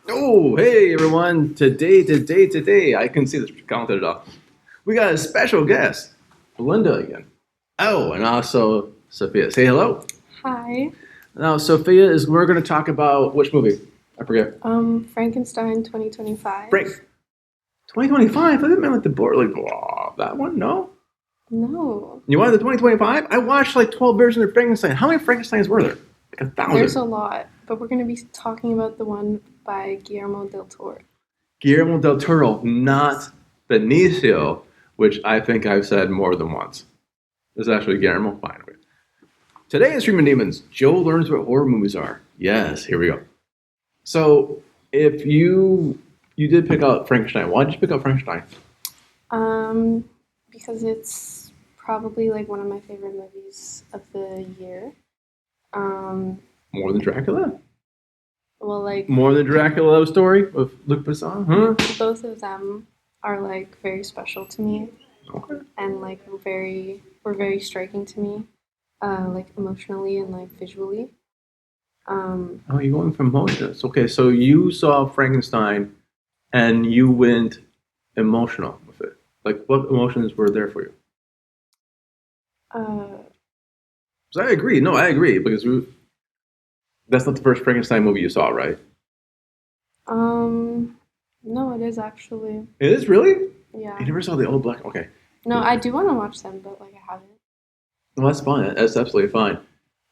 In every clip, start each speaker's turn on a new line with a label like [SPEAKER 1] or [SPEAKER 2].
[SPEAKER 1] Oh, hey everyone! Today, I can see this counted off. We got a special guest, Belinda again. Oh, and also Sophia. Say hello.
[SPEAKER 2] Hi.
[SPEAKER 1] Now, Sophia is. We're going to talk about which movie? I forget.
[SPEAKER 2] Frankenstein 2025.
[SPEAKER 1] Break. 2025. I didn't mean like the board. Like that one. No.
[SPEAKER 2] No.
[SPEAKER 1] You wanted the 2025? I watched like 12 versions of Frankenstein. How many Frankensteins were there? Like 1,000.
[SPEAKER 2] There's a lot, but we're going to be talking about the one by Guillermo del Toro.
[SPEAKER 1] Guillermo del Toro, not Benicio, which I think I've said more than once. This is actually Guillermo. Fine. Today in Streamin Demons, Joe learns what horror movies are. Yes, here we go. So, if you did pick out Frankenstein, why did you pick out Frankenstein?
[SPEAKER 2] Because it's probably like one of my favorite movies of the year.
[SPEAKER 1] More than Dracula?
[SPEAKER 2] Well, like
[SPEAKER 1] more than Dracula Love Story with Luc Besson? Huh?
[SPEAKER 2] Both of them are like very special to me.
[SPEAKER 1] Okay.
[SPEAKER 2] And like were very striking to me, like emotionally and like visually.
[SPEAKER 1] Oh, you're going from emotions. Okay, so you saw Frankenstein and you went emotional with it. Like, what emotions were there for you? So I agree. No, I agree because that's not the first Frankenstein movie you saw, right?
[SPEAKER 2] No, it is actually.
[SPEAKER 1] It is really?
[SPEAKER 2] Yeah.
[SPEAKER 1] You never saw the old black. Okay.
[SPEAKER 2] No, I do want to watch them, but like I haven't.
[SPEAKER 1] Well, that's fine. That's absolutely fine.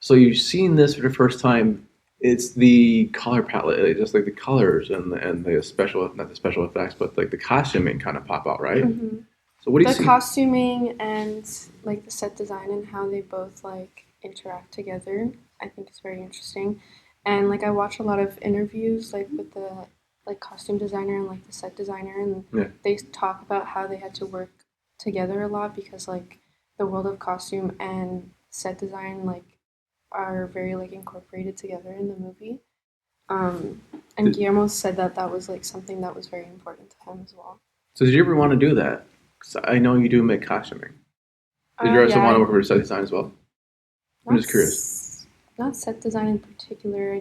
[SPEAKER 1] So you've seen this for the first time. It's the color palette, just like the colors and the special, not the special effects, but like the costuming kind of pop out, right?
[SPEAKER 2] Mm-hmm.
[SPEAKER 1] So what do you see?
[SPEAKER 2] The costuming and like the set design and how they both like interact together, I think is very interesting. And like I watch a lot of interviews like with the like costume designer and like the set designer, and they talk about how they had to work together a lot because like the world of costume and set design like are very like incorporated together in the movie. And Guillermo said that that was like something that was very important to him as well.
[SPEAKER 1] So did you ever want to do that? Because I know you do make costuming. Did you also want to work for set design as well? I'm just curious.
[SPEAKER 2] Not set design in particular.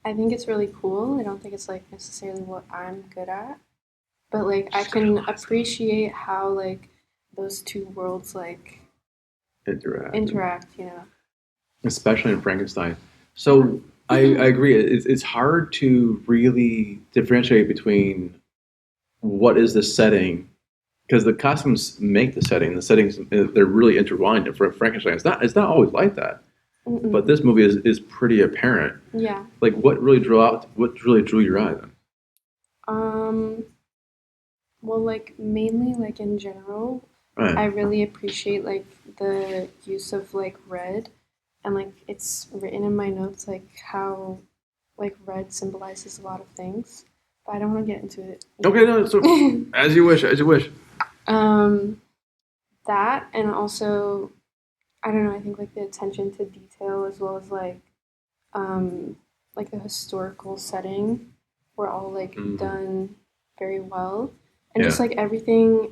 [SPEAKER 2] I think it's really cool. I don't think it's like necessarily what I'm good at. But like I can appreciate how like those two worlds like interact, you know.
[SPEAKER 1] Especially in Frankenstein. So I agree. It's hard to really differentiate between what is the setting, because the costumes make the setting. The settings, they're really intertwined. For Frankenstein, it's not always like that.
[SPEAKER 2] Mm-mm.
[SPEAKER 1] But this movie is pretty apparent.
[SPEAKER 2] Yeah.
[SPEAKER 1] Like what really drew your eye then?
[SPEAKER 2] Well, like mainly like in general,
[SPEAKER 1] Right.
[SPEAKER 2] I really appreciate like the use of like red, and like it's written in my notes like how like red symbolizes a lot of things. But I don't want to get into it.
[SPEAKER 1] Okay, no, so as you wish, as you wish.
[SPEAKER 2] That and also I don't know, I think like the attention to detail as well as like the historical setting were all like done very well. And just like everything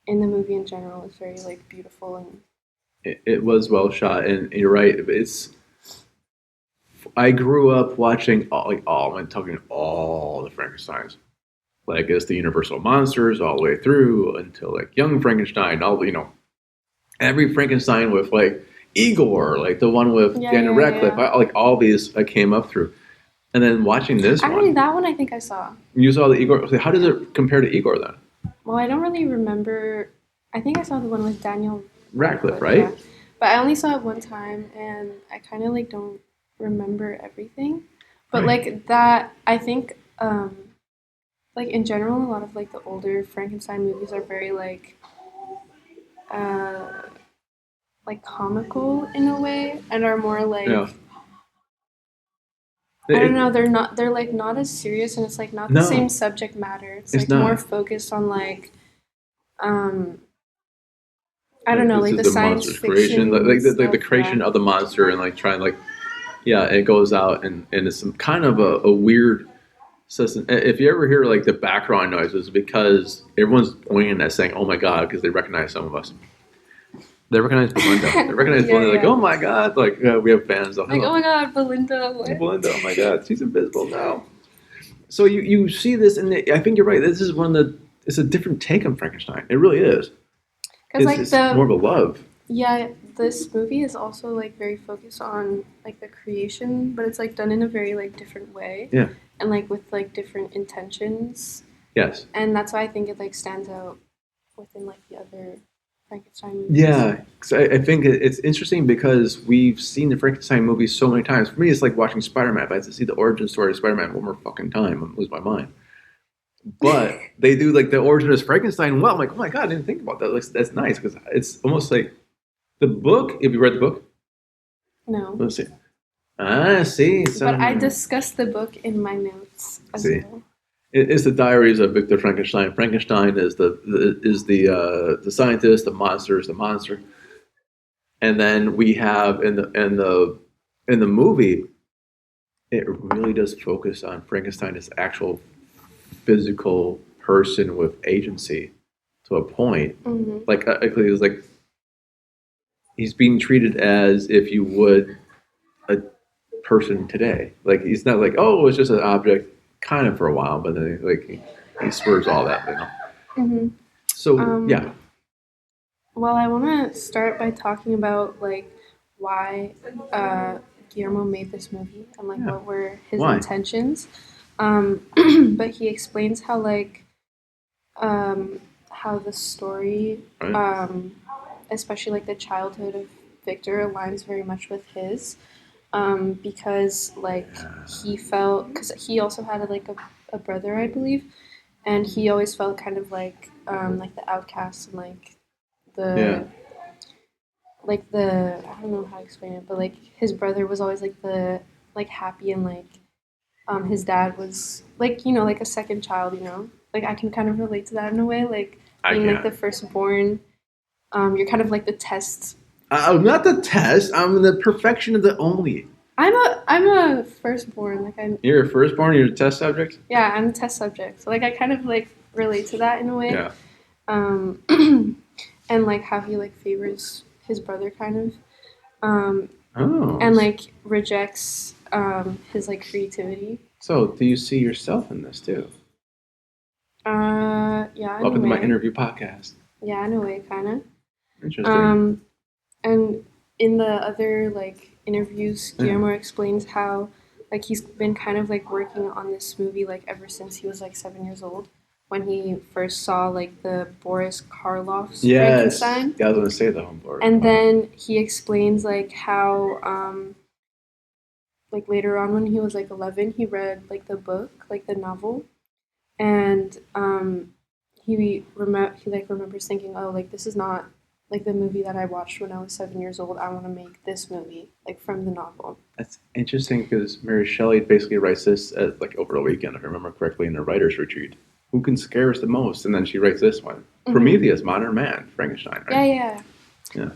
[SPEAKER 2] in the movie in general is very like beautiful, and
[SPEAKER 1] it was well shot, and you're right. I grew up watching I'm talking all the Frankensteins. Like it's the Universal monsters all the way through until like Young Frankenstein, every Frankenstein with like Igor, like the one with Daniel Radcliffe, like all these I came up through. And then watching this
[SPEAKER 2] one. That one I think I saw.
[SPEAKER 1] You saw the Igor. So how does it compare to Igor then?
[SPEAKER 2] Well, I don't really remember. I think I saw the one with Daniel
[SPEAKER 1] Radcliffe, right?
[SPEAKER 2] Yeah. But I only saw it one time, and I kind of like don't remember everything. But like that, I think like in general, a lot of like the older Frankenstein movies are very like comical in a way, and are more like I don't know, they're like not as serious, and it's like not the same subject matter. It's like more focused on like I don't know, like the science fiction,
[SPEAKER 1] like the creation of the monster, and like trying like it goes out and it's some kind of a weird system. If you ever hear like the background noises, because everyone's pointing at saying, "Oh my god," because they recognize some of us. They recognize Belinda. They recognize Belinda. Like, oh my god! Like we have fans.
[SPEAKER 2] Like, oh my god, Belinda!
[SPEAKER 1] What? Belinda! Oh my god, she's invisible now. So you see this, and I think you're right. This is one of the. It's a different take on Frankenstein. It really is.
[SPEAKER 2] Because like
[SPEAKER 1] It's more of a love.
[SPEAKER 2] Yeah, this movie is also like very focused on like the creation, but it's like done in a very like different way.
[SPEAKER 1] Yeah.
[SPEAKER 2] And like with like different intentions.
[SPEAKER 1] Yes.
[SPEAKER 2] And that's why I think it like stands out within like the other Frankenstein movies.
[SPEAKER 1] Yeah, 'cause I think it's interesting because we've seen the Frankenstein movies so many times. For me, it's like watching Spider-Man. If I had to see the origin story of Spider-Man one more fucking time, I'd lose my mind. But they do like the origin of Frankenstein well. I'm like, oh my god, I didn't think about that. Like, that's nice because it's almost like the book. Have you read the book?
[SPEAKER 2] No.
[SPEAKER 1] Let's see. Ah, see.
[SPEAKER 2] But I discussed the book in my notes as well.
[SPEAKER 1] It's the diaries of Victor Frankenstein. Frankenstein is the scientist. The monster is the monster. And then we have in the movie, it really does focus on Frankenstein as actual physical person with agency to a point.
[SPEAKER 2] Mm-hmm.
[SPEAKER 1] Like it's like he's being treated as if you would a person today. Like he's not like, oh, it's just an object, kind of for a while, but then like he swerves all that, you know.
[SPEAKER 2] Mm-hmm.
[SPEAKER 1] So yeah.
[SPEAKER 2] Well, I want to start by talking about like why Guillermo made this movie and like what were his intentions. But he explains how like how the story, especially like the childhood of Victor, aligns very much with his. Because like he felt, because he also had like a brother, I believe, and he always felt kind of like the outcast and like the I don't know how to explain it, but like his brother was always like the like happy and like his dad was like, you know, like a second child, you know, like I can kind of relate to that in a way, like being like the firstborn. You're kind of like the test.
[SPEAKER 1] I'm not the test. I'm the perfection of the only.
[SPEAKER 2] I'm a firstborn. Like
[SPEAKER 1] You're a firstborn. You're a test subject.
[SPEAKER 2] Yeah, I'm a test subject. So like I kind of like relate to that in a way.
[SPEAKER 1] Yeah.
[SPEAKER 2] And like how he like favors his brother kind of. And like rejects his like creativity.
[SPEAKER 1] So do you see yourself in this too?
[SPEAKER 2] Yeah.
[SPEAKER 1] Welcome to my interview podcast.
[SPEAKER 2] Yeah, in a way, kind of.
[SPEAKER 1] Interesting.
[SPEAKER 2] And in the other like interviews, Guillermo explains how like he's been kind of like working on this movie like ever since he was like 7 years old, when he first saw like the Boris Karloff's Frankenstein.
[SPEAKER 1] Yeah, I was gonna say the home Boris.
[SPEAKER 2] And then he explains like how like later on when he was like 11, he read like the book, like the novel, and he remembers thinking, oh, like this is not like the movie that I watched when I was 7 years old. I want to make this movie like from the novel. That's
[SPEAKER 1] interesting because Mary Shelley basically writes this as like over a weekend, if I remember correctly, in a writer's retreat. Who can scare us the most? And then she writes this one, Prometheus, Modern Man, Frankenstein. Right?
[SPEAKER 2] Yeah.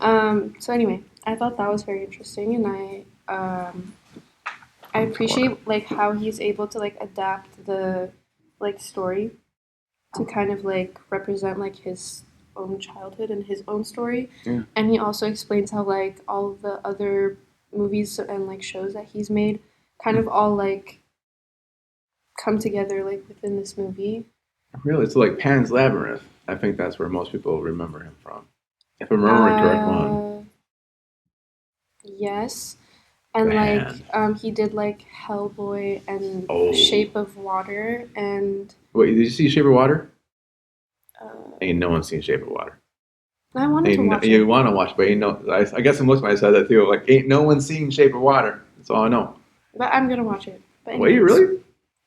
[SPEAKER 2] So anyway, I thought that was very interesting, and I appreciate like how he's able to like adapt the like story to kind of like represent like his own childhood and his own story.
[SPEAKER 1] Yeah.
[SPEAKER 2] And he also explains how like all of the other movies and like shows that he's made kind of all like come together like within this movie.
[SPEAKER 1] Really? It's like Pan's Labyrinth. I think that's where most people remember him from. If I'm remembering correct one.
[SPEAKER 2] Yes. And like he did like Hellboy and Shape of Water and
[SPEAKER 1] wait, did you see Shape of Water? Ain't no one seen Shape of Water.
[SPEAKER 2] I wanted to watch it.
[SPEAKER 1] You want to watch it, but ain't no. I guess in most of my said that too. Like, ain't no one seen Shape of Water. That's all I know.
[SPEAKER 2] But I'm gonna watch it. But
[SPEAKER 1] wait, you really?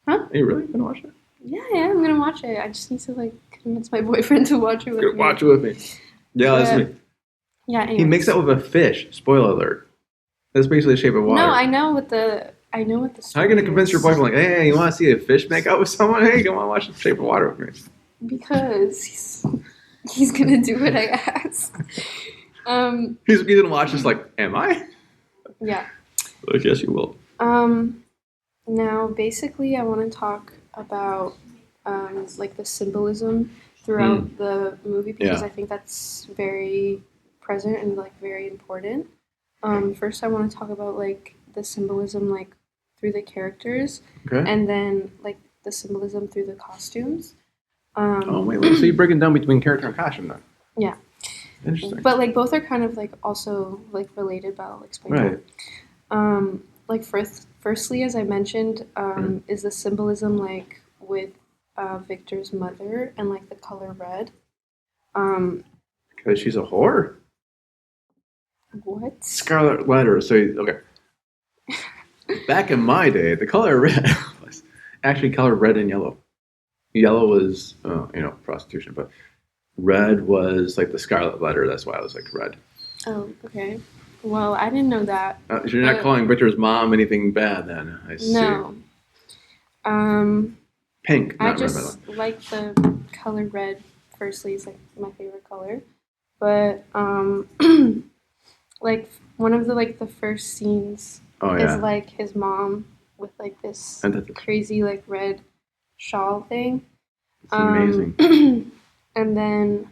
[SPEAKER 2] Huh?
[SPEAKER 1] Are you really gonna watch it?
[SPEAKER 2] Yeah, I'm gonna watch it. I just need to like convince my boyfriend to watch it with me.
[SPEAKER 1] Watch it with me. Yeah, that's me.
[SPEAKER 2] Yeah. Anyways.
[SPEAKER 1] He makes that with a fish. Spoiler alert. That's basically the Shape of Water.
[SPEAKER 2] No, I know what the story
[SPEAKER 1] How are you gonna convince your boyfriend like, hey, you want to see a fish make out with someone? Hey, you want to watch the Shape of Water with me?
[SPEAKER 2] Because he's gonna do what I ask.
[SPEAKER 1] He's gonna watch this like, am I?
[SPEAKER 2] Yeah.
[SPEAKER 1] I guess you will.
[SPEAKER 2] Now, basically, I want to talk about like the symbolism throughout the movie because I think that's very present and like very important. First, I want to talk about like the symbolism like through the characters, and then like the symbolism through the costumes.
[SPEAKER 1] Oh wait, so you're breaking down between character and costume then?
[SPEAKER 2] Yeah.
[SPEAKER 1] Interesting.
[SPEAKER 2] But like both are kind of like also like related, but I'll explain
[SPEAKER 1] Right.
[SPEAKER 2] that. Like firstly, as I mentioned, is the symbolism like with Victor's mother and like the color red.
[SPEAKER 1] Because she's a whore?
[SPEAKER 2] What?
[SPEAKER 1] Scarlet Letter. So, okay. Back in my day, the color red was actually colored red and yellow. Yellow was, prostitution, but red was like the Scarlet Letter. That's why I was like red.
[SPEAKER 2] Oh, okay. Well, I didn't know that.
[SPEAKER 1] So you're not calling Victor's mom anything bad then, I see.
[SPEAKER 2] No.
[SPEAKER 1] Pink.
[SPEAKER 2] I just like the color red. Firstly, it's like my favorite color. But like one of the first scenes is like his mom with like this crazy like red shawl thing.
[SPEAKER 1] It's amazing.
[SPEAKER 2] And then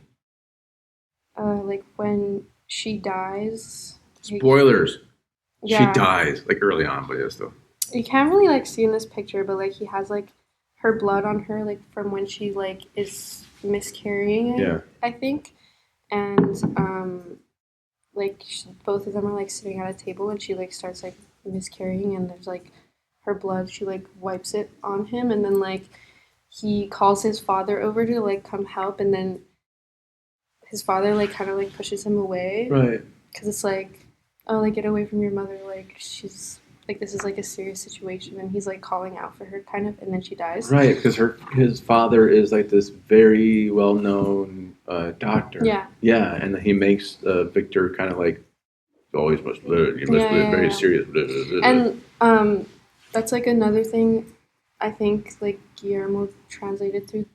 [SPEAKER 2] like when she dies.
[SPEAKER 1] Spoilers.
[SPEAKER 2] Yeah.
[SPEAKER 1] She dies like early on, but yeah, still.
[SPEAKER 2] You can't really like see in this picture, but like he has like her blood on her like from when she like is miscarrying. I think, and like both of them are like sitting at a table, and she like starts like miscarrying, and there's like her blood. She like wipes it on him, and then like he calls his father over to like come help, and then his father like kind of like pushes him away,
[SPEAKER 1] right?
[SPEAKER 2] Because it's like, oh, like get away from your mother, like she's like this is like a serious situation, and he's like calling out for her kind of, and then she dies.
[SPEAKER 1] Right, because his father is like this very well known doctor.
[SPEAKER 2] Yeah.
[SPEAKER 1] Yeah, and he makes Victor kind of like always must live. You must live very serious. Blah, blah, blah.
[SPEAKER 2] And that's like another thing. I think like Guillermo translated through like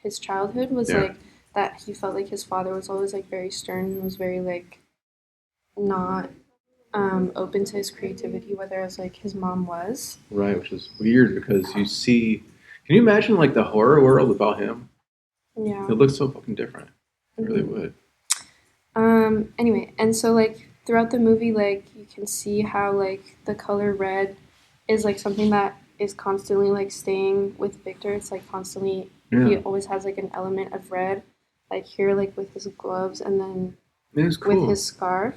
[SPEAKER 2] his childhood was like that he felt like his father was always like very stern and was very like not open to his creativity, whereas like his mom was.
[SPEAKER 1] Right, which is weird because you see. Can you imagine like the horror world without him?
[SPEAKER 2] Yeah.
[SPEAKER 1] It looks so fucking different. It really would.
[SPEAKER 2] Anyway, and so like throughout the movie, like you can see how like the color red is like something that is constantly like staying with Victor. It's like constantly he always has like an element of red, like here like with his gloves and then with his scarf.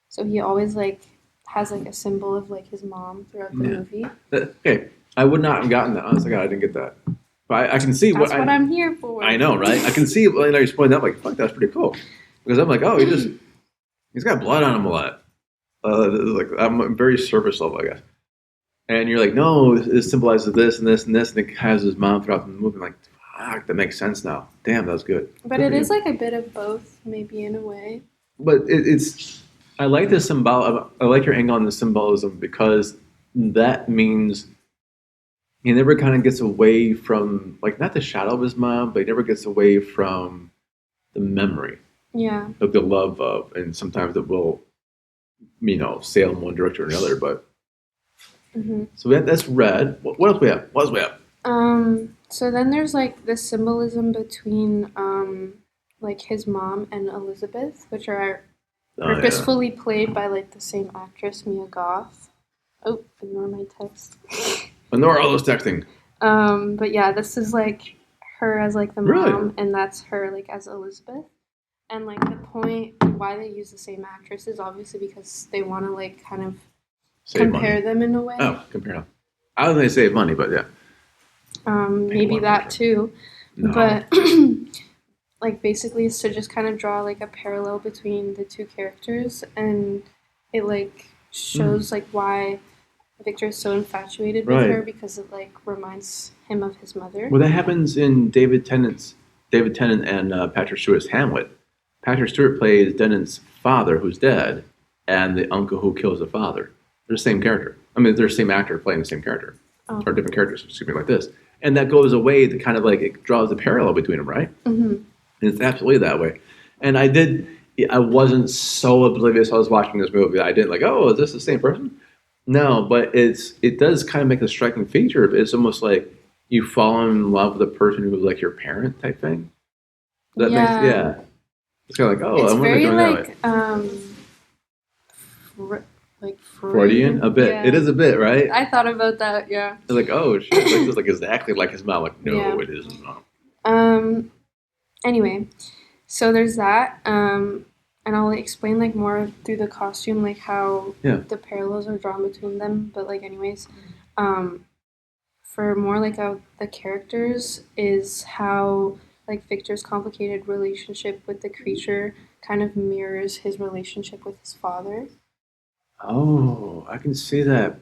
[SPEAKER 2] So he always like has like a symbol of like his mom throughout the movie.
[SPEAKER 1] Okay, I would not have gotten that. Honestly, I didn't get that. But I can see
[SPEAKER 2] that's what I'm here for.
[SPEAKER 1] I know, right? I can see. You explained that. Like, fuck, that's pretty cool. Because I'm like, oh, he's got blood on him a lot. Like I'm very surface level, I guess. And you're like, no, it symbolizes this and this and this, and it has his mom throughout the movie. I'm like, fuck, that makes sense now. Damn, that was good.
[SPEAKER 2] But it is like a bit of both, maybe in a way.
[SPEAKER 1] But it's. I like the symbol. I like your angle on the symbolism because that means he never kind of gets away from like not the shadow of his mom, but he never gets away from the memory.
[SPEAKER 2] Yeah.
[SPEAKER 1] Of the love of, and sometimes it will, sail in one direction or another. But so that's red. What else we have?
[SPEAKER 2] So then there's like the symbolism between like his mom and Elizabeth, which are purposefully played by like the same actress, Mia Goth. Oh, ignore my text.
[SPEAKER 1] Ignore all those texting.
[SPEAKER 2] But yeah, this is like her as like the mom, and that's her like as Elizabeth. And like the point why they use the same actress is obviously because they want to like kind of compare them in a way.
[SPEAKER 1] Oh, compare them. I was going to save money, but yeah.
[SPEAKER 2] Maybe that too. No. But like basically it's to just kind of draw like a parallel between the two characters, and it like shows like why Victor is so infatuated with her because it like reminds him of his mother.
[SPEAKER 1] Well, that happens in David Tennant and Patrick Stewart's Hamlet. Patrick Stewart plays Tennant's father, who's dead, and the uncle who kills the father. They're the same character. I mean, they're the same actor playing the same character. Or different characters, excuse me, like this. And that goes away to kind of like, it draws a parallel between them, right? Mm-hmm. And it's absolutely that way. And I wasn't so oblivious I was watching this movie. I didn't like, oh, is this the same person? No, but it does kind of make a striking feature. It's almost like you fall in love with a person who's like your parent type thing. That makes, it's kind of like, oh,
[SPEAKER 2] it's
[SPEAKER 1] I wonder
[SPEAKER 2] very
[SPEAKER 1] going
[SPEAKER 2] like like
[SPEAKER 1] Freudian? A bit.
[SPEAKER 2] Yeah.
[SPEAKER 1] It is a bit, right?
[SPEAKER 2] I thought about that. Yeah.
[SPEAKER 1] It's like, oh shit, like, this is like exactly like his mom. Like, no,
[SPEAKER 2] Yeah.
[SPEAKER 1] it isn't. No.
[SPEAKER 2] Anyway, so there's that. And I'll explain like more through the costume, like how the parallels are drawn between them. But like, anyways, for more like the characters is how like Victor's complicated relationship with the creature kind of mirrors his relationship with his father.
[SPEAKER 1] Oh, I can see that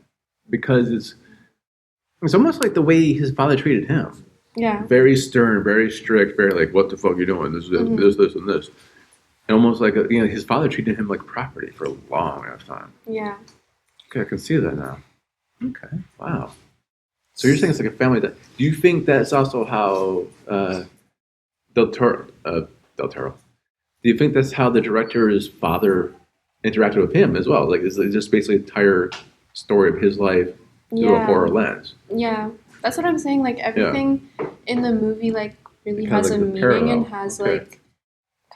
[SPEAKER 1] because it's almost like the way his father treated him.
[SPEAKER 2] Yeah.
[SPEAKER 1] Very stern, very strict, very like, what the fuck you doing? This, this, and this. And almost like, his father treated him like property for a long ass time.
[SPEAKER 2] Yeah.
[SPEAKER 1] Okay, I can see that now. Okay, wow. So you're saying it's like a family that. Do you think that's also how Del Toro? Do you think that's how the director's father interacted with him as well? Like, is it just basically the entire story of his life through a horror lens?
[SPEAKER 2] Yeah, that's what I'm saying. Like everything in the movie, like really has
[SPEAKER 1] like
[SPEAKER 2] a meaning
[SPEAKER 1] parallel.
[SPEAKER 2] And has like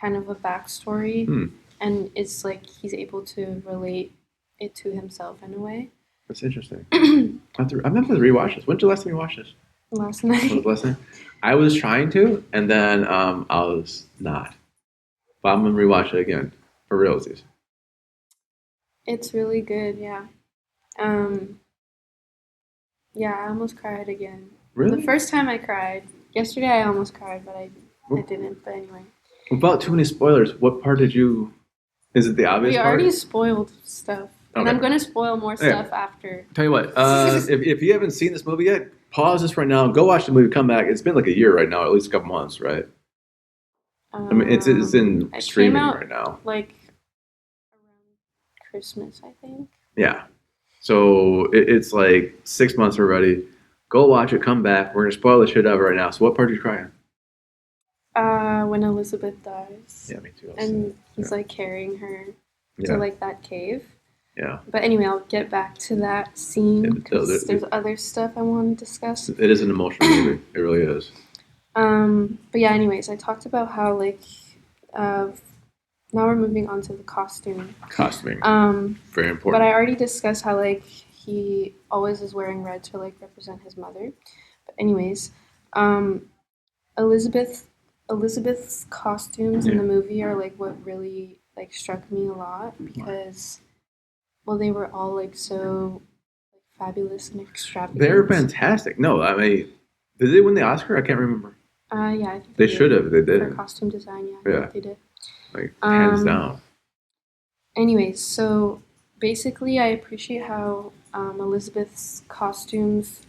[SPEAKER 2] kind of a backstory, and it's like he's able to relate it to himself in a way.
[SPEAKER 1] That's interesting. I'm going to rewatch this. When did you last time you watched this?
[SPEAKER 2] Last night.
[SPEAKER 1] Last night? I was trying to, and then I was not. But I'm going to rewatch it again for realsies.
[SPEAKER 2] It's really good, yeah. Yeah, I almost cried again.
[SPEAKER 1] Really?
[SPEAKER 2] The first time I cried. Yesterday I almost cried, but I didn't. But anyway.
[SPEAKER 1] Without too many spoilers, what part did you... Is it the obvious part?
[SPEAKER 2] We already spoiled stuff. And I'm going to spoil more stuff after.
[SPEAKER 1] Tell you what, if you haven't seen this movie yet, pause this right now, go watch the movie, come back. It's been like a year right now, at least a couple months, right? I mean, it's in streaming right now.
[SPEAKER 2] Like around Christmas, I think.
[SPEAKER 1] Yeah. So it's like 6 months already. Go watch it, come back. We're going to spoil the shit out of it right now. So what part are you crying?
[SPEAKER 2] When Elizabeth dies.
[SPEAKER 1] Yeah, me too.
[SPEAKER 2] And he's like carrying her to like that cave.
[SPEAKER 1] Yeah.
[SPEAKER 2] But anyway, I'll get back to that scene because there's other stuff I want to discuss.
[SPEAKER 1] It is an emotional movie. It really is.
[SPEAKER 2] But yeah, anyways, I talked about how like now we're moving on to the costume.
[SPEAKER 1] Costuming. Very important.
[SPEAKER 2] But I already discussed how like he always is wearing red to like represent his mother. But anyways, Elizabeth's costumes in the movie are like what really like struck me a lot because they were all like so like, fabulous and extravagant.
[SPEAKER 1] They're fantastic. No, I mean, did they win the Oscar? I can't remember.
[SPEAKER 2] Yeah, I think
[SPEAKER 1] they should have. They did.
[SPEAKER 2] For costume design, yeah. They did.
[SPEAKER 1] Like hands down.
[SPEAKER 2] Anyways, so basically, I appreciate how Elizabeth's costumes.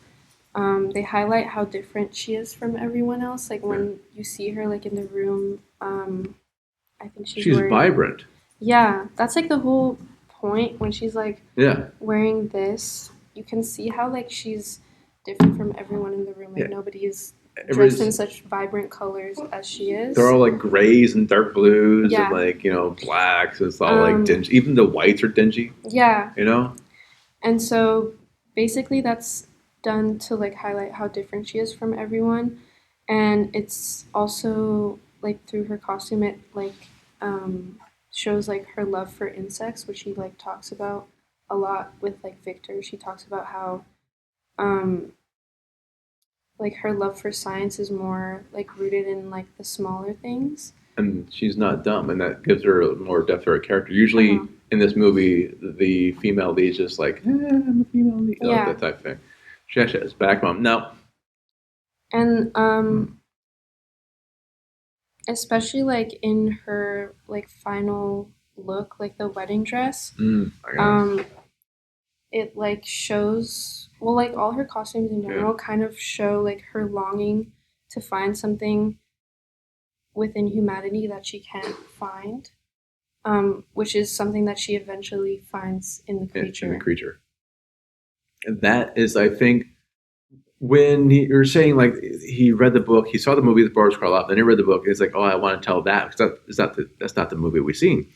[SPEAKER 2] They highlight how different she is from everyone else. Like when you see her like in the room, I think she's wearing,
[SPEAKER 1] vibrant.
[SPEAKER 2] Yeah, that's like the whole point when she's like wearing this. You can see how like she's different from everyone in the room. Like nobody is dressed in such vibrant colors as she is.
[SPEAKER 1] They're all like grays and dark blues and like blacks. It's all like dingy. Even the whites are dingy.
[SPEAKER 2] Yeah.
[SPEAKER 1] And
[SPEAKER 2] so basically that's done to like highlight how different she is from everyone, and it's also like through her costume it like shows like her love for insects, which she like talks about a lot with like Victor. She talks about how like her love for science is more like rooted in like the smaller things,
[SPEAKER 1] and she's not dumb, and that gives her more depth to her character. Usually in this movie the female lead's just like I'm a female lead, like that type of thing. She actually has backbone. No.
[SPEAKER 2] And especially like in her like final look, like the wedding dress, it like shows like all her costumes in general kind of show like her longing to find something within humanity that she can't find, which is something that she eventually finds in the creature.
[SPEAKER 1] In the creature. And that is, I think, when you're saying like he read the book, he saw the movie, The Birds Crawl Up, then he read the book, and he's like, oh, I want to tell that. That's not the movie we've seen.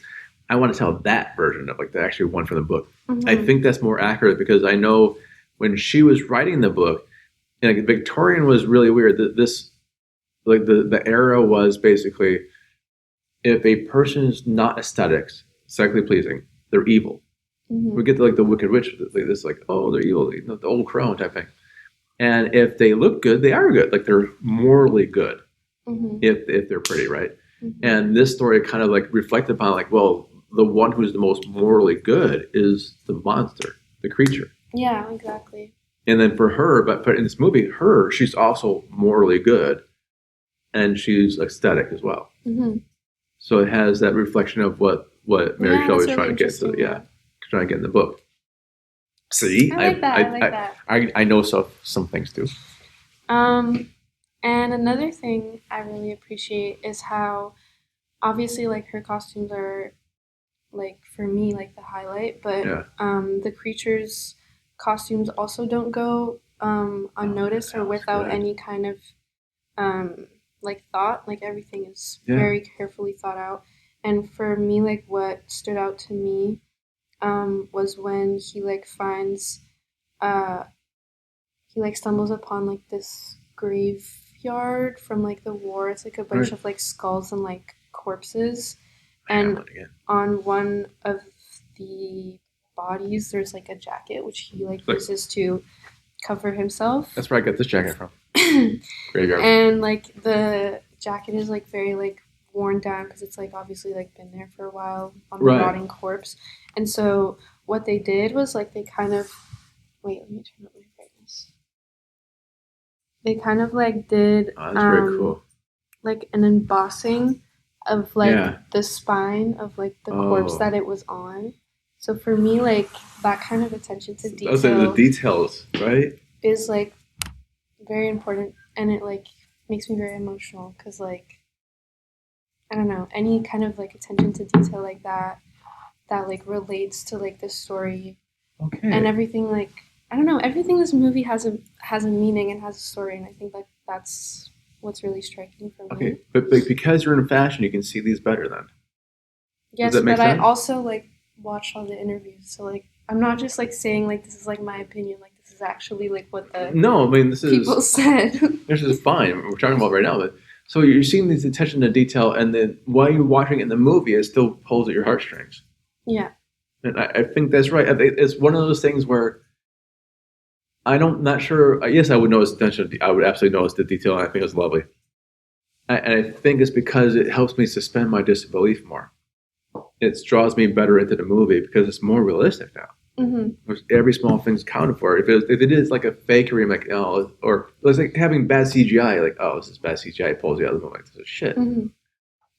[SPEAKER 1] I want to tell that version of like the actual one from the book. I think that's more accurate because I know when she was writing the book, like Victorian was really weird. This like the era was basically if a person is not aesthetics, aesthetically pleasing, they're evil. We get to, like, the Wicked Witch. This like, oh, they're evil, the old crone type thing. And if they look good, they are good. Like, they're morally good if they're pretty, right? And this story kind of like reflected upon, like, well, the one who's the most morally good is the monster, the creature.
[SPEAKER 2] Yeah, exactly.
[SPEAKER 1] And then for her, but in this movie, she's also morally good, and she's aesthetic as well. So it has that reflection of what Mary Shelley was trying to get to, trying to get in the book. See,
[SPEAKER 2] I like that.
[SPEAKER 1] I know some things too.
[SPEAKER 2] And another thing I really appreciate is how, obviously, like, her costumes are, like, for me, like, the highlight, but the creatures' costumes also don't go unnoticed or without any kind of like thought. Like, everything is very carefully thought out. And for me, like, what stood out to me was when he, like, finds he, like, stumbles upon, like, this graveyard from, like, the war. It's like a bunch of, like, skulls and, like, corpses, and on one of the bodies there's, like, a jacket which he, like, uses to cover himself.
[SPEAKER 1] That's where I got this jacket from. Graveyard.
[SPEAKER 2] And, like, the jacket is, like, very, like, worn down because it's, like, obviously, like, been there for a while on the rotting corpse. And so what they did was, like, they kind of let me turn up my brightness. They kind of, like, did
[SPEAKER 1] that's very cool,
[SPEAKER 2] like, an embossing of, like, the spine of, like, the corpse that it was on. So for me, like, that kind of attention to detail,
[SPEAKER 1] the details, right,
[SPEAKER 2] is, like, very important, and it, like, makes me very emotional because, like, I don't know, any kind of, like, attention to detail like that like relates to, like, the story and everything. Like, I don't know, everything in this movie has a meaning and has a story, and I think, like, that's what's really striking for me.
[SPEAKER 1] Okay, but because you're in fashion, you can see these better then.
[SPEAKER 2] Yes, but sense? I also, like, watched all the interviews, so, like, I'm not just, like, saying, like, this is, like, my opinion. Like, this is actually, like, what the people said.
[SPEAKER 1] This is fine. We're talking about right now, but so you're seeing this attention to detail, and then while you're watching it in the movie, it still pulls at your heartstrings.
[SPEAKER 2] Yeah,
[SPEAKER 1] and I think that's right. It's one of those things where not sure. Yes, I would notice attention. I would absolutely notice the detail, and I think it's lovely. And I think it's because it helps me suspend my disbelief more. It draws me better into the movie because it's more realistic now. Every small thing's accounted for. If it is like a fakery, I'm like, oh, or it's like having bad CGI, like, oh, this is bad CGI, it pulls you out of the movie. Like, this is shit.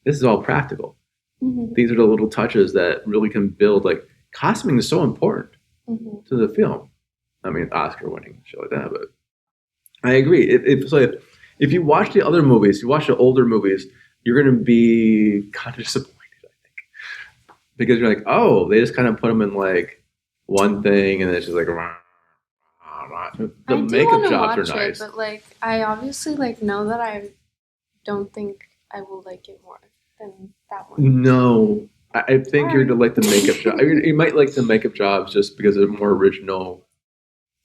[SPEAKER 1] This is all practical. These are the little touches that really can build, like, costuming is so important to the film. I mean, Oscar winning, shit like that, but I agree. It's like, if you watch the other movies, you watch the older movies, you're going to be kind of disappointed, I think. Because you're like, oh, they just kind of put them in, like, one thing, and it's just like, the makeup jobs are nice.
[SPEAKER 2] But, like, I obviously, like, know that I don't think I will like it more than that one.
[SPEAKER 1] No. I think you're going to like the makeup job. You might like the makeup jobs just because they're more original,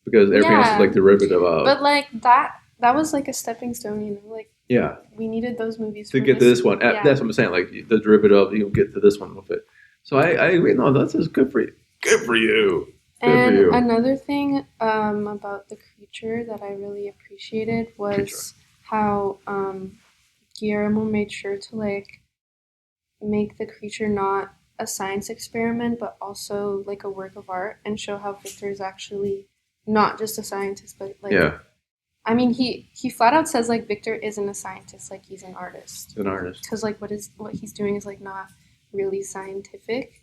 [SPEAKER 1] because everything else is, like, derivative of.
[SPEAKER 2] But, like, that was, like, a stepping stone, you know? Like,
[SPEAKER 1] yeah,
[SPEAKER 2] we needed those movies
[SPEAKER 1] to get to this one. Yeah. That's what I'm saying. Like, the derivative, you'll get to this one with it. So I agree. No, that's just good for you. Good for you.
[SPEAKER 2] And another thing about the creature that I really appreciated was how Guillermo made sure to, like, make the creature not a science experiment, but also, like, a work of art, and show how Victor is actually not just a scientist, but, like, I mean, he flat out says, like, Victor isn't a scientist, like, he's an artist.
[SPEAKER 1] He's an artist.
[SPEAKER 2] Because, like, what he's doing is, like, not really scientific,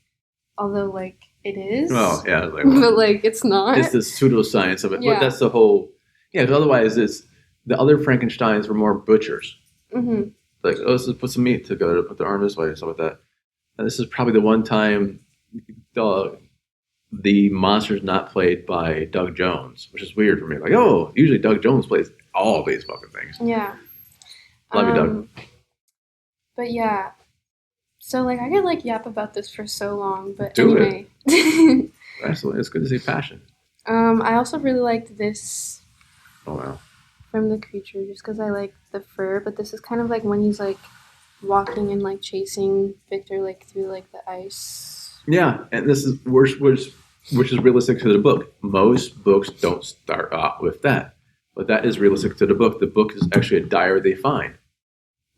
[SPEAKER 2] although, like, it is.
[SPEAKER 1] Well, yeah. Like,
[SPEAKER 2] but, like, it's not.
[SPEAKER 1] It's the pseudoscience of it. Yeah. But that's the whole... Yeah, because otherwise the other Frankensteins were more butchers. Like, oh, let's just put some meat together to put the arm this way and stuff like that. And this is probably the one time the monster's not played by Doug Jones, which is weird for me. Like, oh, usually Doug Jones plays all these fucking things.
[SPEAKER 2] Yeah.
[SPEAKER 1] Love you, Doug.
[SPEAKER 2] But yeah. So, like, I could, like, yap about this for so long, but
[SPEAKER 1] anyway. Absolutely. It's good to see passion.
[SPEAKER 2] I also really liked this.
[SPEAKER 1] Oh, wow.
[SPEAKER 2] From the creature, just because I like the fur, but this is kind of like when he's, like, walking and, like, chasing Victor, like, through, like, the ice.
[SPEAKER 1] Yeah, and this is which which is realistic to the book. Most books don't start off with that, but that is realistic to the book. The book is actually a diary they find.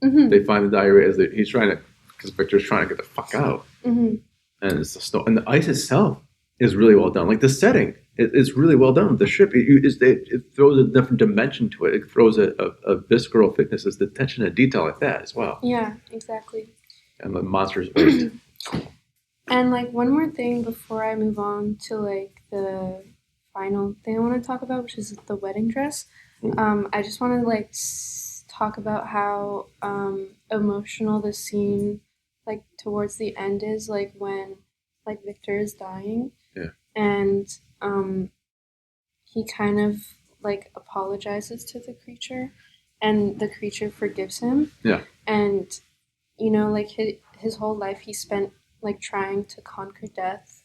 [SPEAKER 2] Mm-hmm.
[SPEAKER 1] They find the diary as he's trying to, because Victor's trying to get the fuck out,
[SPEAKER 2] Mm-hmm.
[SPEAKER 1] and it's the snow, and the ice itself is really well done. Like the setting, it's really well done. The ship, it throws a different dimension to it. It throws a visceral thickness, it's the attention to detail like that as well.
[SPEAKER 2] Yeah, exactly.
[SPEAKER 1] And the monsters waste.
[SPEAKER 2] And like one more thing before I move on to like the final thing I want to talk about, which is the wedding dress. I just want to like talk about how emotional the scene like towards the end is, like when like Victor is dying.
[SPEAKER 1] Yeah.
[SPEAKER 2] And he kind of like apologizes to the creature, and the creature forgives him.
[SPEAKER 1] Yeah.
[SPEAKER 2] And you know, like his whole life he spent like trying to conquer death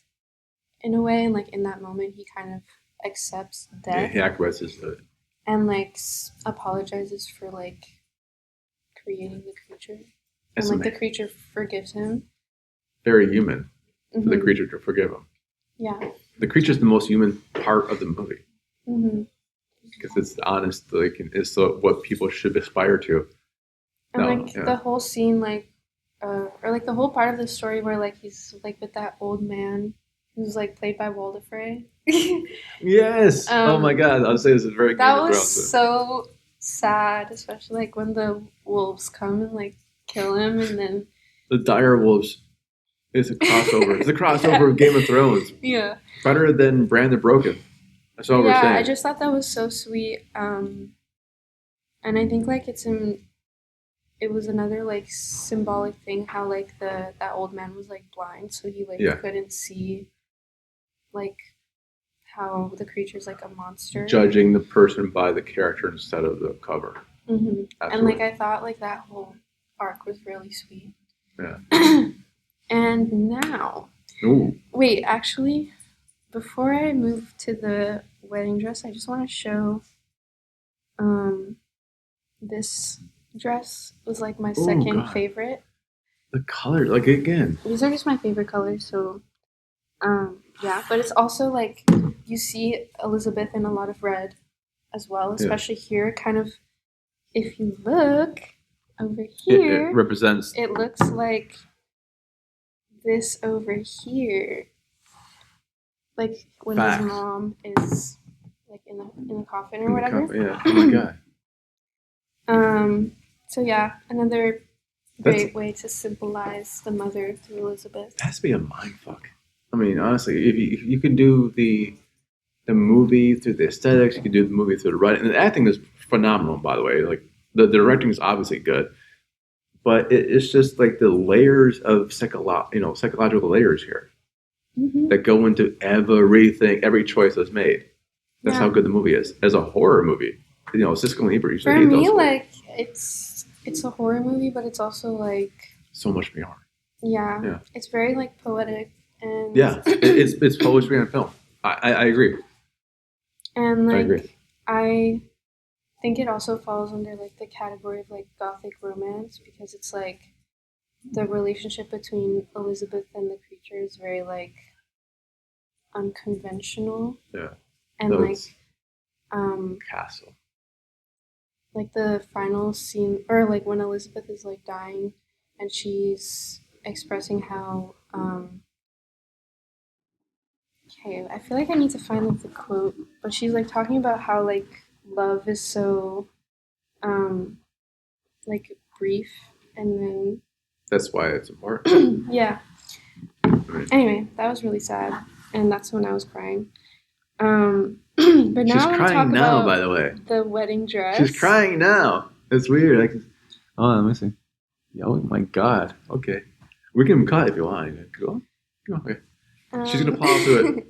[SPEAKER 2] in a way, and like in that moment he kind of accepts death.
[SPEAKER 1] Yeah, he acquiesces to it.
[SPEAKER 2] And like apologizes for like creating the creature. And like the creature forgives him.
[SPEAKER 1] Very human for the creature to forgive him.
[SPEAKER 2] Yeah.
[SPEAKER 1] The creature's the most human part of the movie.
[SPEAKER 2] Mm-hmm.
[SPEAKER 1] Because it's honest, like it's what people should aspire to.
[SPEAKER 2] And the whole scene, like, or like the whole part of the story where like he's like with that old man who's like played by Walder Frey.
[SPEAKER 1] Yes. Oh my God! I'll say this is very.
[SPEAKER 2] That was so sad, especially like when the wolves come and like kill him, and then
[SPEAKER 1] the dire wolves. It's a crossover. It's a crossover of Game of Thrones.
[SPEAKER 2] Yeah.
[SPEAKER 1] Better than Brand the Broken. That's all we're saying.
[SPEAKER 2] I just thought that was so sweet. And I think like it was another like symbolic thing how like that old man was like blind, so he like couldn't see like how the creature's like a monster.
[SPEAKER 1] Judging the person by the character instead of the cover.
[SPEAKER 2] Mm-hmm. And like I thought like that whole arc was really sweet.
[SPEAKER 1] Yeah.
[SPEAKER 2] And now, wait, actually, before I move to the wedding dress, I just want to show this dress was like my second favorite.
[SPEAKER 1] The color, like again.
[SPEAKER 2] These are just my favorite colors, so yeah, but it's also like you see Elizabeth in a lot of red as well, especially here. Kind of, if you look over here,
[SPEAKER 1] it represents.
[SPEAKER 2] It looks like this over here, like when his mom is like in the coffin or whatever.
[SPEAKER 1] Yeah. Oh my God.
[SPEAKER 2] So yeah, another great way to symbolize the mother through Elizabeth.
[SPEAKER 1] It has to be a mindfuck. I mean, honestly, if you can do the movie through the aesthetics, you can do the movie through the writing. And the acting is phenomenal, by the way. Like the directing is obviously good, but it's just like the layers of psychological layers here that go into everything, every choice that's made. That's how good the movie is as a horror movie. You know, Siskel and Ebert used to hate those.
[SPEAKER 2] For me, like it's a horror movie, but it's also like
[SPEAKER 1] so much beyond.
[SPEAKER 2] Yeah. It's very like poetic and
[SPEAKER 1] it's poetry on film. I agree.
[SPEAKER 2] And like
[SPEAKER 1] I agree.
[SPEAKER 2] I think it also falls under like the category of like gothic romance, because it's like the relationship between Elizabeth and the creature is very like unconventional.
[SPEAKER 1] Yeah.
[SPEAKER 2] And like
[SPEAKER 1] castle.
[SPEAKER 2] Like the final scene, or like when Elizabeth is like dying and she's expressing how okay, I feel like I need to find like the quote, but she's like talking about how like love is so like brief, and then
[SPEAKER 1] that's why it's important.
[SPEAKER 2] Yeah. Anyway, that was really sad, and that's when I was crying. But now
[SPEAKER 1] she's
[SPEAKER 2] I want to
[SPEAKER 1] crying
[SPEAKER 2] talk
[SPEAKER 1] now,
[SPEAKER 2] about
[SPEAKER 1] by the way.
[SPEAKER 2] The wedding dress.
[SPEAKER 1] She's crying now. It's weird. Let me see. Oh my God. Okay, we can cut if you want. Go. Okay. She's gonna plow through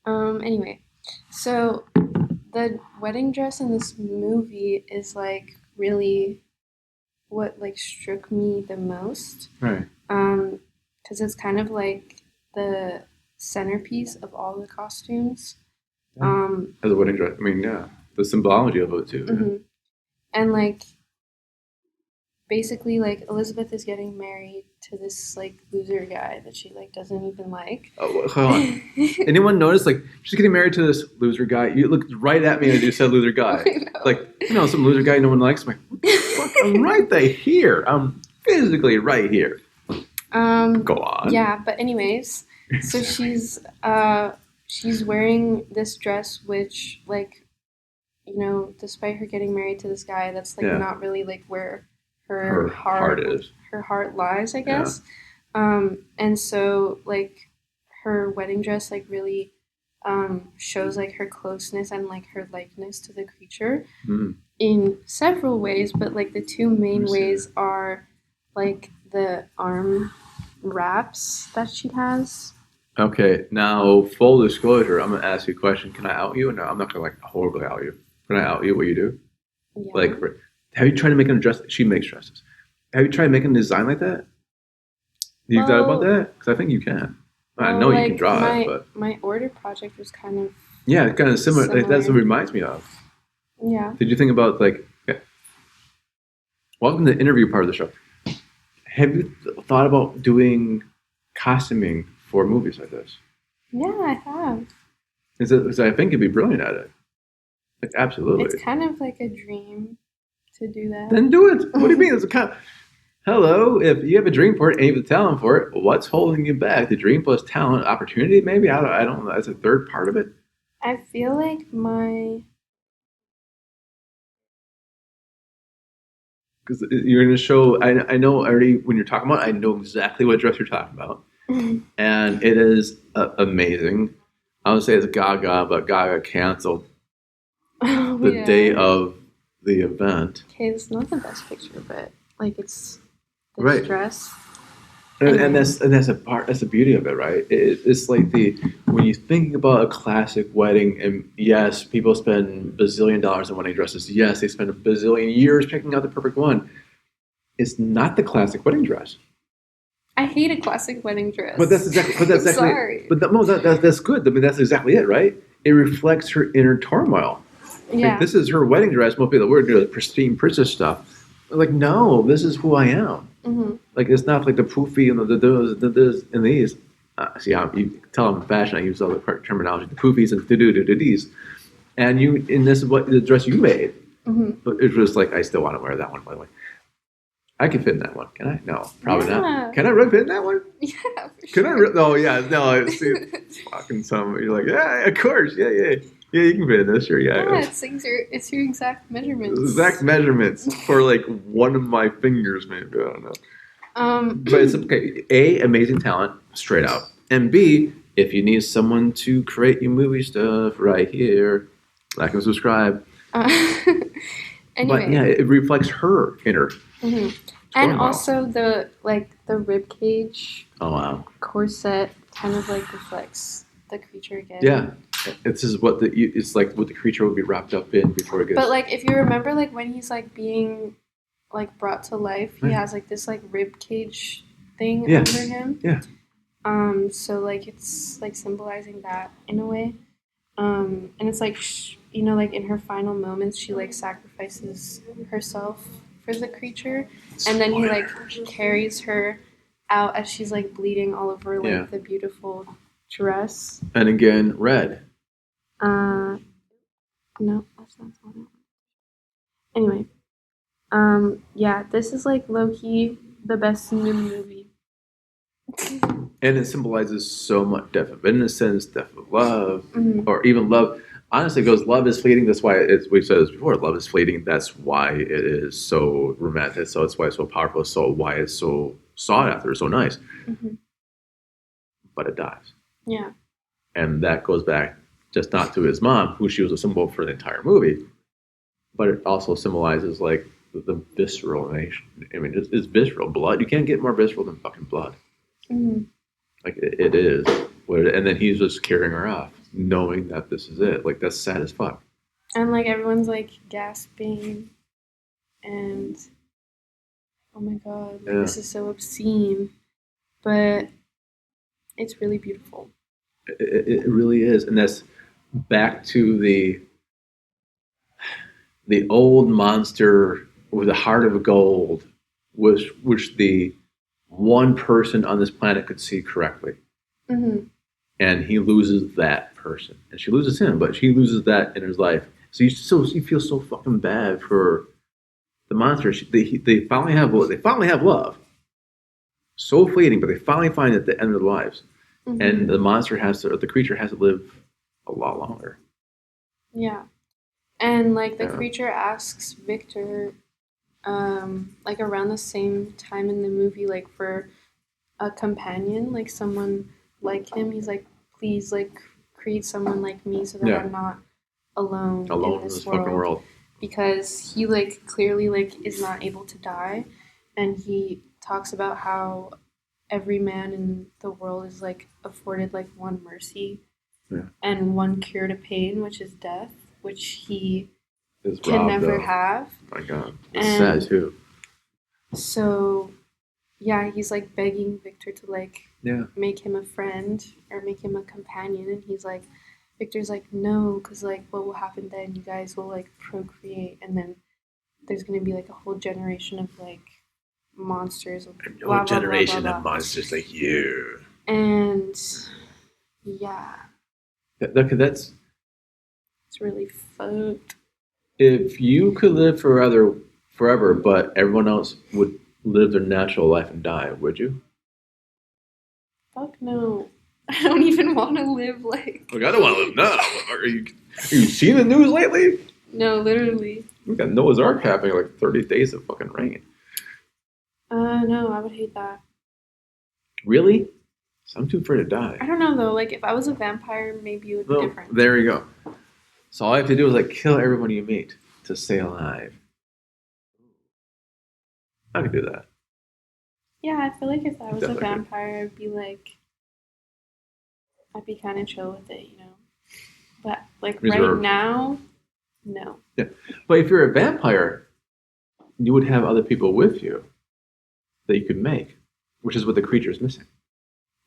[SPEAKER 1] it.
[SPEAKER 2] Anyway, so the wedding dress in this movie is like really what like struck me the most.
[SPEAKER 1] Right.
[SPEAKER 2] Because it's kind of like the centerpiece of all the costumes.
[SPEAKER 1] As a wedding dress, I mean, the symbology of it too.
[SPEAKER 2] Mm-hmm. And like basically like Elizabeth is getting married to this like loser guy that she like doesn't even like.
[SPEAKER 1] Oh, hold on. Anyone notice like she's getting married to this loser guy? You looked right at me as you said loser guy. Like, some loser guy no one likes. I'm like, what the fuck? I'm right there here. I'm physically right here. Go on.
[SPEAKER 2] Yeah, but anyways, so she's wearing this dress which like, despite her getting married to this guy, that's like not really like where her heart is. Her heart lies, I guess. Yeah. And so like her wedding dress like really shows like her closeness and like her likeness to the creature in several ways, but like the two main ways are like the arm wraps that she has.
[SPEAKER 1] Okay, now full disclosure, I'm gonna ask you a question. Can I out you? No, I'm not gonna like horribly out you. Can I out you what you do?
[SPEAKER 2] Yeah.
[SPEAKER 1] Like, have you tried to make a dress? She makes dresses. Have you tried making a design like that? You thought about that? Because I think you can. I know you can draw it, but
[SPEAKER 2] my order project was kind of
[SPEAKER 1] kind of similar. That's what it reminds me of.
[SPEAKER 2] Yeah.
[SPEAKER 1] Did you think about like? Welcome to the interview part of the show. Have you thought about doing costuming for movies like this?
[SPEAKER 2] Yeah, I have.
[SPEAKER 1] Because I think you'd be brilliant at it. Like, absolutely.
[SPEAKER 2] It's kind of like a dream to do that.
[SPEAKER 1] Then do it. What do you mean? It's a kind of, hello, if you have a dream for it and you have the talent for it, what's holding you back? The dream plus talent, opportunity, maybe? I don't know. That's a third part of it.
[SPEAKER 2] I feel like
[SPEAKER 1] because you're going to show, I know already when you're talking about it, I know exactly what dress you're talking about. And it is amazing. I would say it's Gaga, but Gaga canceled the day of the event.
[SPEAKER 2] Okay, it's not the best picture, but like it's this dress.
[SPEAKER 1] And that's the beauty of it, right? It's like when you think about a classic wedding, and yes, people spend bazillion dollars on wedding dresses. Yes, they spend a bazillion years picking out the perfect one. It's not the classic wedding dress.
[SPEAKER 2] I hate a classic wedding dress.
[SPEAKER 1] But that's exactly.
[SPEAKER 2] Sorry.
[SPEAKER 1] But that's good. I mean, that's exactly it, right? It reflects her inner turmoil.
[SPEAKER 2] Yeah.
[SPEAKER 1] Like, this is her wedding dress. Most people we're doing pristine princess stuff. Like, no, this is who I am.
[SPEAKER 2] Mm-hmm.
[SPEAKER 1] Like, it's not like the poofy and the this and these. See how you tell I'm in fashion. I use all the terminology, the poofies and the these. And this is what the dress you made.
[SPEAKER 2] Mm-hmm.
[SPEAKER 1] But it was like, I still want to wear that one, by the way. I can fit in that one. Can I? No, probably not. Can I really fit in that one?
[SPEAKER 2] Yeah, for
[SPEAKER 1] sure. Can I? Oh, yeah. No, see, fucking some. You're like, yeah, of course. Yeah, you can fit in this. Sure, yeah.
[SPEAKER 2] Yeah, it's your exact measurements.
[SPEAKER 1] Exact measurements for like one of my fingers, maybe. I don't know. But it's okay. A, amazing talent, straight out. And B, if you need someone to create your movie stuff, right here, like and subscribe.
[SPEAKER 2] Anyway.
[SPEAKER 1] But yeah, it reflects her inner.
[SPEAKER 2] Mm-hmm. And also the rib cage.
[SPEAKER 1] Oh wow.
[SPEAKER 2] Corset kind of like reflects the creature again.
[SPEAKER 1] Yeah, it's like what the creature would be wrapped up in before it gets.
[SPEAKER 2] But like if you remember, like when he's like being like brought to life, he has like this like rib cage thing under him.
[SPEAKER 1] Yeah.
[SPEAKER 2] So like it's like symbolizing that in a way. And it's like like in her final moments, she like sacrifices herself for the creature, and then he like carries her out as she's like bleeding all over like the beautiful dress.
[SPEAKER 1] And again, red.
[SPEAKER 2] No, that's not it. Anyway, this is like low key the best scene in the movie.
[SPEAKER 1] And it symbolizes so much depth of innocence, depth of love,
[SPEAKER 2] mm-hmm.
[SPEAKER 1] or even love. Honestly, it goes, love is fleeting. That's why we've said this before. Love is fleeting. That's why it is so romantic. So it's why it's so powerful. So why it's so sought after, so nice.
[SPEAKER 2] Mm-hmm.
[SPEAKER 1] But it dies.
[SPEAKER 2] Yeah.
[SPEAKER 1] And that goes back just not to his mom, who she was a symbol for the entire movie, but it also symbolizes like the visceral nation. I mean, it's visceral blood. You can't get more visceral than fucking blood.
[SPEAKER 2] Mm-hmm.
[SPEAKER 1] Like it is. And then he's just carrying her off, knowing that this is it. Like, that's sad as fuck.
[SPEAKER 2] And like everyone's like gasping, and oh my god, this is so obscene, but it's really beautiful.
[SPEAKER 1] It really is, and that's back to the old monster with a heart of gold which the one person on this planet could see correctly.
[SPEAKER 2] Mm-hmm.
[SPEAKER 1] And he loses that person, and she loses him, but she loses that in his life. So you feel so fucking bad for the monster. They finally have love, so fleeting, but they finally find it at the end of their lives,
[SPEAKER 2] Mm-hmm.
[SPEAKER 1] and the creature has to live a lot longer.
[SPEAKER 2] Yeah. And like the
[SPEAKER 1] Yeah.
[SPEAKER 2] creature asks Victor, like around the same time in the movie, like for a companion, like someone like him. He's like, please, like create someone like me so that
[SPEAKER 1] Yeah.
[SPEAKER 2] I'm not alone
[SPEAKER 1] Alone
[SPEAKER 2] in this world.
[SPEAKER 1] fucking world.
[SPEAKER 2] Because he like clearly like is not able to die, and he talks about how every man in the world is like afforded like one mercy
[SPEAKER 1] Yeah.
[SPEAKER 2] and one cure to pain, which is death, which he
[SPEAKER 1] Is
[SPEAKER 2] can
[SPEAKER 1] robbed
[SPEAKER 2] never
[SPEAKER 1] of.
[SPEAKER 2] have.
[SPEAKER 1] My God, it's
[SPEAKER 2] And
[SPEAKER 1] sad too.
[SPEAKER 2] so yeah, he's like begging Victor to like
[SPEAKER 1] Yeah.
[SPEAKER 2] make him a friend or make him a companion, and he's like, Victor's like, no, because like what will happen then? You guys will like procreate, and then there's gonna be like a whole generation of like monsters,
[SPEAKER 1] No generation of monsters like you.
[SPEAKER 2] and yeah,
[SPEAKER 1] That's
[SPEAKER 2] it's really fucked.
[SPEAKER 1] if you could live forever, but everyone else would live their natural life and die, would you?
[SPEAKER 2] Fuck no. I don't even want to live like.
[SPEAKER 1] Look, I don't want to live now. Are you seen the news lately?
[SPEAKER 2] No, literally.
[SPEAKER 1] We got Noah's Ark happening, like 30 days of fucking rain.
[SPEAKER 2] No, I would hate that.
[SPEAKER 1] Really? So I'm too afraid to die.
[SPEAKER 2] I don't know though. Like if I was a vampire, maybe it would be
[SPEAKER 1] Well,
[SPEAKER 2] different.
[SPEAKER 1] there you go. So all I have to do is like kill everyone you meet to stay alive. I could do that.
[SPEAKER 2] Yeah, I feel like if I was a
[SPEAKER 1] Definitely.
[SPEAKER 2] vampire, I'd be kind of chill with it, you know. But like right
[SPEAKER 1] Reserved.
[SPEAKER 2] now, no.
[SPEAKER 1] But if you're a vampire, you would have other people with you that you could make, which is what the creature is missing.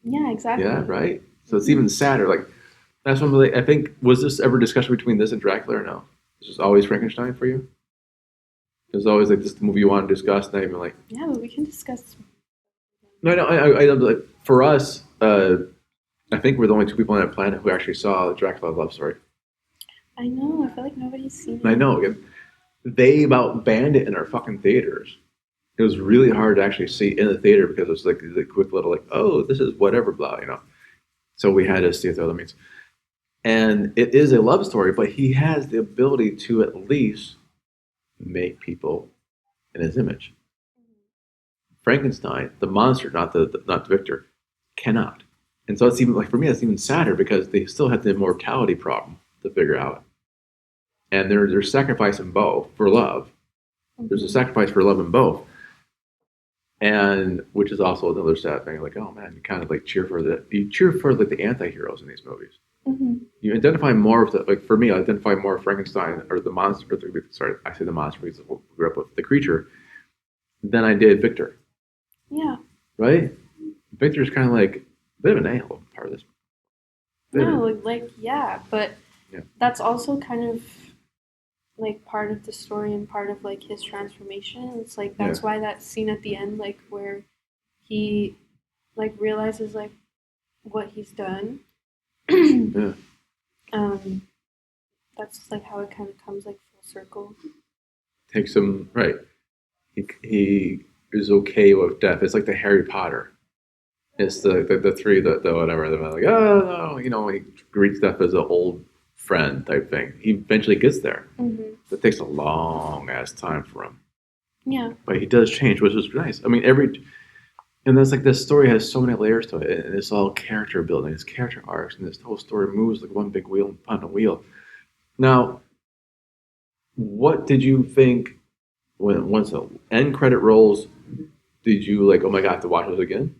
[SPEAKER 2] Yeah, exactly.
[SPEAKER 1] Yeah, right? So it's even sadder. Like, that's one really, I think, was this ever discussion between this and Dracula or no? This was always Frankenstein for you? It was always like this the movie you want to discuss, not even like,
[SPEAKER 2] Yeah, but we can discuss.
[SPEAKER 1] no, I like, for us, I think we're the only two people on that planet who actually saw the Dracula love story.
[SPEAKER 2] I know. I feel like nobody's seen it.
[SPEAKER 1] I know. Again, they about banned it in our fucking theaters. It was really hard to actually see in the theater because it was like the quick little like, oh, this is whatever, blah, you know. So we had to see it the other means. And it is a love story, but he has the ability to at least make people in his image. Frankenstein, the monster, not Victor, cannot. And so it's even like for me, that's even sadder because they still have the immortality problem to figure out. And there's sacrifice in both for love. There's a sacrifice for love in both. And which is also another sad thing. Like, oh man, you kind of like cheer for like the anti-heroes in these movies.
[SPEAKER 2] Mm-hmm.
[SPEAKER 1] You identify more with the, like for me, I identify more with Frankenstein or the monster. Sorry, I say the monster because we grew up with the creature than I did Victor.
[SPEAKER 2] Yeah.
[SPEAKER 1] Right? Victor's kind of like a bit of an a-hole part of this.
[SPEAKER 2] No, like yeah, but
[SPEAKER 1] Yeah.
[SPEAKER 2] that's also kind of like part of the story and part of like his transformation. It's like that's why that scene at the end, like where he like realizes like what he's done.
[SPEAKER 1] Yeah.
[SPEAKER 2] That's like how it kind of comes like full circle.
[SPEAKER 1] Takes him right. He is okay with death. It's like the Harry Potter. It's the three the whatever. They're like, oh no, you know, he greets death as an old friend type thing. He eventually gets there.
[SPEAKER 2] Mm-hmm.
[SPEAKER 1] It takes a long ass time for him.
[SPEAKER 2] Yeah.
[SPEAKER 1] But he does change, which is nice. I mean, and that's like this story has so many layers to it, and it's all character building, it's character arcs, and this whole story moves like one big wheel upon a wheel. Now, what did you think once the end credit rolls? Did you like, oh my god, I have to watch this again?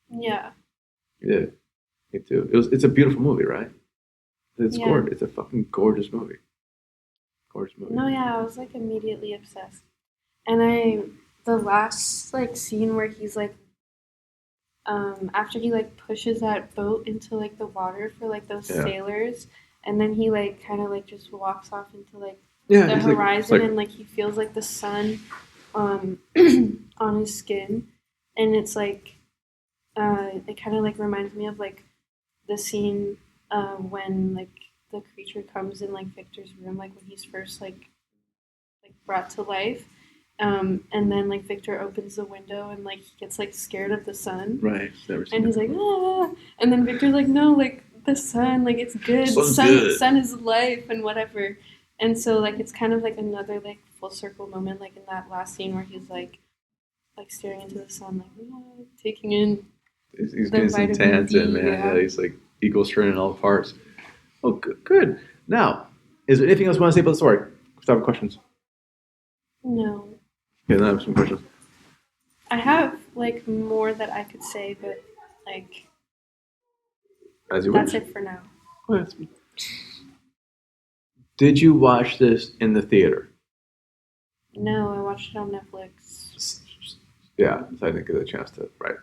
[SPEAKER 2] Yeah.
[SPEAKER 1] You did. Me too. It's a beautiful movie, right? It's
[SPEAKER 2] Yeah.
[SPEAKER 1] gorgeous. It's a fucking gorgeous movie. Gorgeous movie.
[SPEAKER 2] No, yeah, I was like immediately obsessed. And the last like scene where he's like after he like pushes that boat into like the water for like those sailors, and then he like kind of like just walks off into like the horizon, and like he feels like the sun on his skin, and it's like it kind of like reminds me of like the scene when like the creature comes in like Victor's room, like when he's first like brought to life. And then like Victor opens the window and like he gets like scared of the sun.
[SPEAKER 1] Right. Never seen
[SPEAKER 2] And he's
[SPEAKER 1] it.
[SPEAKER 2] like, ah, and then Victor's like, no, like the sun, like it's good.
[SPEAKER 1] Sun's good.
[SPEAKER 2] Sun is life and whatever. And so like it's kind of like another like full circle moment, like in that last scene where he's like staring into the sun, like taking in
[SPEAKER 1] He's
[SPEAKER 2] the
[SPEAKER 1] getting some
[SPEAKER 2] vitamin
[SPEAKER 1] tans in,
[SPEAKER 2] D,
[SPEAKER 1] man.
[SPEAKER 2] yeah.
[SPEAKER 1] Yeah, he's like equal strain in all parts. Oh, good. Now, is there anything else you want to say about the story? Stop questions.
[SPEAKER 2] No.
[SPEAKER 1] Okay, then I have some questions.
[SPEAKER 2] I have like more that I could say, but like
[SPEAKER 1] As you
[SPEAKER 2] that's
[SPEAKER 1] wish.
[SPEAKER 2] it for now.
[SPEAKER 1] Oh, that's- Did you watch this in the theater?
[SPEAKER 2] No, I watched it on Netflix.
[SPEAKER 1] Yeah, so I didn't get a chance to. Right.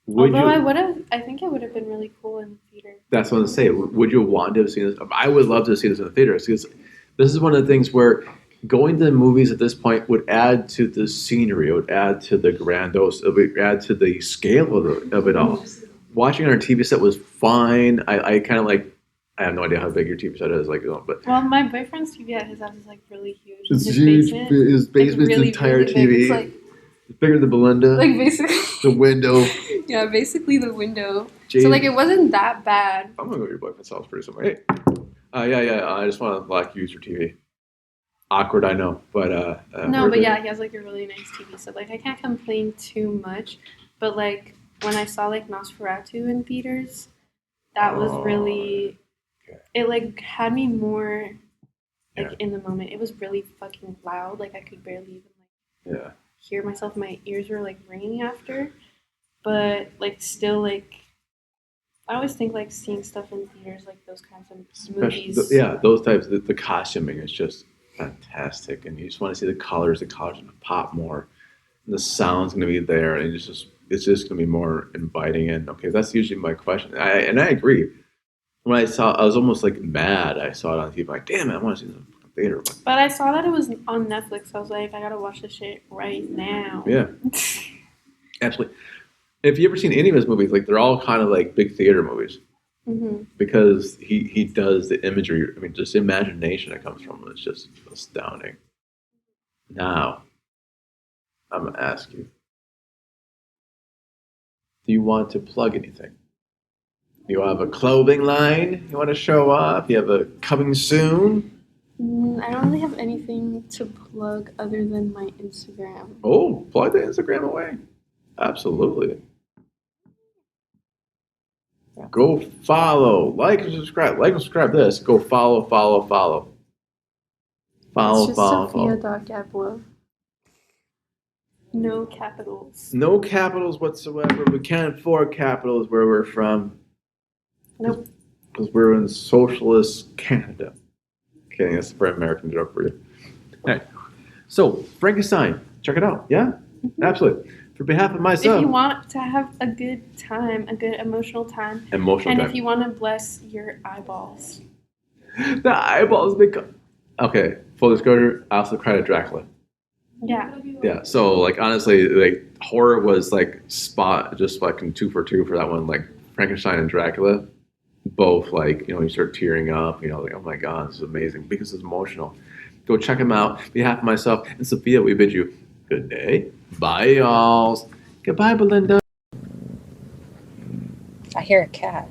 [SPEAKER 1] Would
[SPEAKER 2] Although
[SPEAKER 1] you?
[SPEAKER 2] I think it would have been really cool in the theater.
[SPEAKER 1] That's what I'm saying. Would you want to have seen this? I would love to have seen this in the theater because this is one of the things where going to the movies at this point would add to the scenery, it would add to the grandiose, it would add to the scale of it all. Watching on our TV set was fine. I kind of like. I have no idea how big your TV set is, like, but
[SPEAKER 2] Well, my boyfriend's TV at his house is like really huge.
[SPEAKER 1] it's
[SPEAKER 2] His
[SPEAKER 1] huge.
[SPEAKER 2] basement,
[SPEAKER 1] His basement's
[SPEAKER 2] really,
[SPEAKER 1] entire
[SPEAKER 2] really big.
[SPEAKER 1] TV.
[SPEAKER 2] It's like
[SPEAKER 1] It's bigger than Belinda.
[SPEAKER 2] basically
[SPEAKER 1] The window.
[SPEAKER 2] yeah, basically the window.
[SPEAKER 1] James,
[SPEAKER 2] So like it wasn't that bad.
[SPEAKER 1] I'm gonna go to your boyfriend's house pretty soon. Hey. Yeah. I just want to like use your TV. Awkward, I know, but
[SPEAKER 2] No,
[SPEAKER 1] we're
[SPEAKER 2] but
[SPEAKER 1] good.
[SPEAKER 2] yeah, he has like a really nice TV. So like I can't complain too much. But like when I saw like Nosferatu in theaters, that was really
[SPEAKER 1] okay.
[SPEAKER 2] it like had me more like
[SPEAKER 1] Yeah.
[SPEAKER 2] in the moment. It was really fucking loud. Like I could barely even
[SPEAKER 1] Yeah.
[SPEAKER 2] hear myself. My ears were like ringing after. But like still like I always think like seeing stuff in theaters, like those kinds of movies.
[SPEAKER 1] Those types. The costuming is just fantastic, and you just want to see the colors. The colors going to pop more, and the sound's going to be there, and it's just going to be more inviting. And okay, that's usually my question. I agree. When I saw, I was almost like mad. I saw it on TV. Like, damn it, I want to see this in the theater.
[SPEAKER 2] But I saw that it was on Netflix. So I was like, I gotta watch this shit right now.
[SPEAKER 1] Yeah, absolutely. If you ever seen any of his movies, like they're all kind of like big theater movies. Because he does the imagery. I mean, just the imagination that comes from it is just astounding. Now, I'm gonna ask you: do you want to plug anything? Do you have a clothing line you want to show off? You have a coming soon?
[SPEAKER 2] I don't really have anything to plug other than my Instagram.
[SPEAKER 1] Oh, plug the Instagram away. Absolutely. Go follow, like and subscribe. Like and subscribe this. Go follow.
[SPEAKER 2] It's just Sofia.Gabwa. No capitals.
[SPEAKER 1] No capitals whatsoever. We can't afford capitals where we're from.
[SPEAKER 2] Nope.
[SPEAKER 1] Because we're in socialist Canada. Kidding, that's a very American joke for you. All right. So, Frankenstein, check it out. Yeah? Absolutely. For behalf of myself.
[SPEAKER 2] If you want to have a good time, a good emotional time, and if you want to bless your eyeballs.
[SPEAKER 1] The eyeballs become... Okay, full disclosure, I also cried at Dracula.
[SPEAKER 2] Yeah.
[SPEAKER 1] Yeah, so, like, honestly, like, horror was, like, spot, just fucking 2 for 2 for that one. Like, Frankenstein and Dracula, both, like, you start tearing up, like, oh my God, this is amazing, because it's emotional. Go check them out. On behalf of myself and Sophia, we bid you good day. Bye, y'all. Goodbye, Belinda.
[SPEAKER 3] I hear a cat.